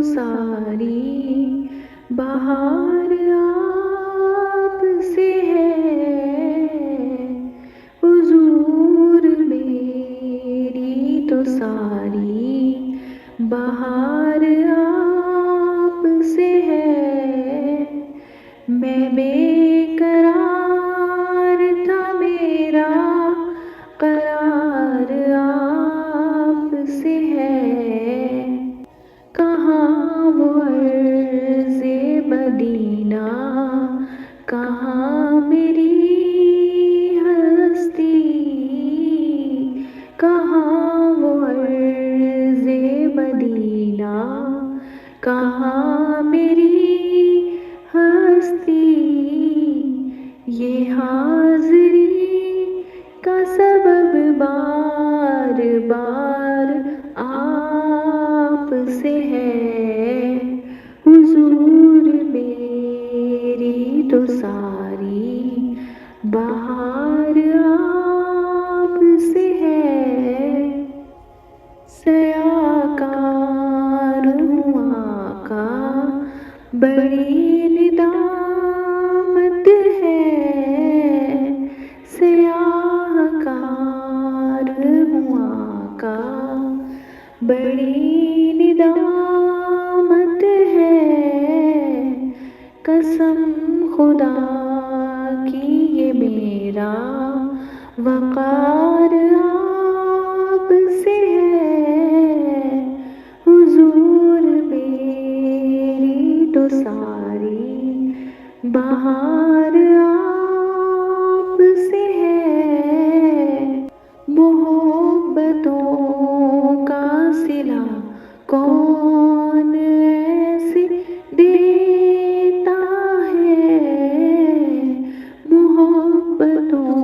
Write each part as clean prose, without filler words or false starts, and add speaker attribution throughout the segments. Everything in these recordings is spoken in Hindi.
Speaker 1: सारी बहार आप से है, हुजूर मेरी तो सारी बहार आप से है। मैं बेकरार था, मेरा करार आप से है। कहाँ वो अर्ज़े मदीना, कहाँ मेरी हस्ती, कहाँ वो अर्ज़े मदीना, कहाँ मेरी हस्ती। ये हाज़री का सबब बार बार आप से है, हुजूर मेरी तो सारी बहार आप से है। सयाकार हूँ आका, बड़ी निदामत है। सयाकार हूँ आका, बड़ी निदामत है। कसम खुदा की ये मेरा वक़ार आप से है, हुजूर मेरी तो सारी बहार आप से है। मोहब्बतों का सिला कौन ऐसे देता है, मोहब्बतों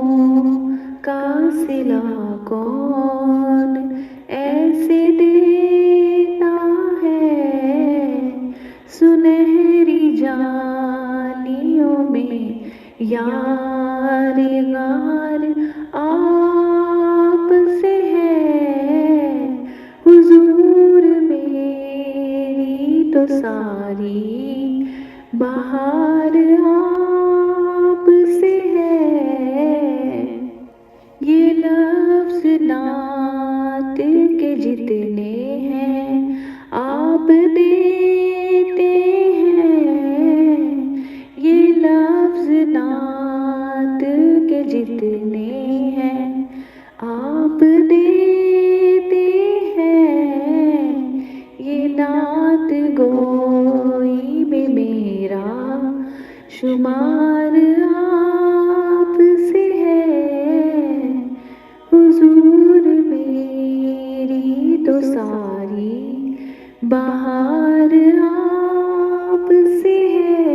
Speaker 1: का सिला कौन ऐसे देता है। सुनहरी जालियों में यार गार आप से है, हुजूर मेरी तो सारी बहार आप से है। ये लफ्ज़ नात के जितने हैं आप देते हैं, ये लफ्ज़ नात के जितने हैं आप देते हैं। ये नात गोई में मेरा शुमार आप से है, हुजूर मेरी तो सारी बहार आप से है।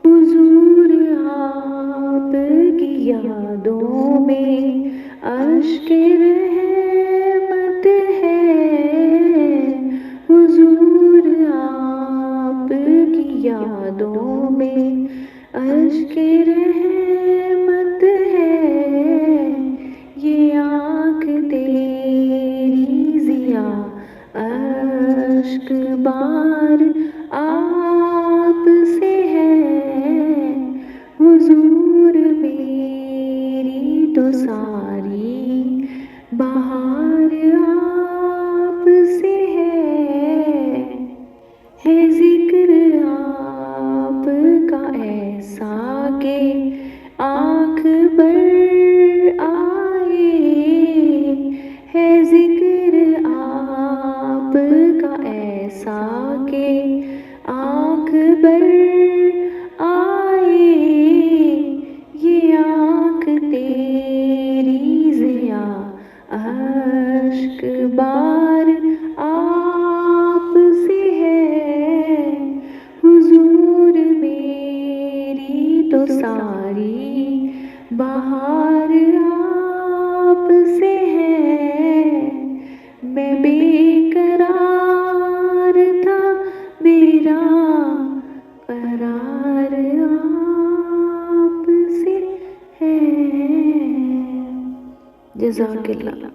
Speaker 1: हुजूर आपकी यादों में अश्के रहमत है, हुजूर आपकी यादों में अश्के रहमत है। ये आँख तेरी ज़िया अश्क बार आप से है, हुजूर मेरी तो सारी बहार आप से है ज़िक्र आपका ऐसा के आँख भर आए, है ज़िक्र आपका ऐसा के आँख भर आए। ये आँख तेरी ज़िया अश्क बार आप से है, हुजूर मेरी तो सारी बहार आप से है। मैं बेकरार था, मेरा करार आप से है। जज़ाकल्लाह।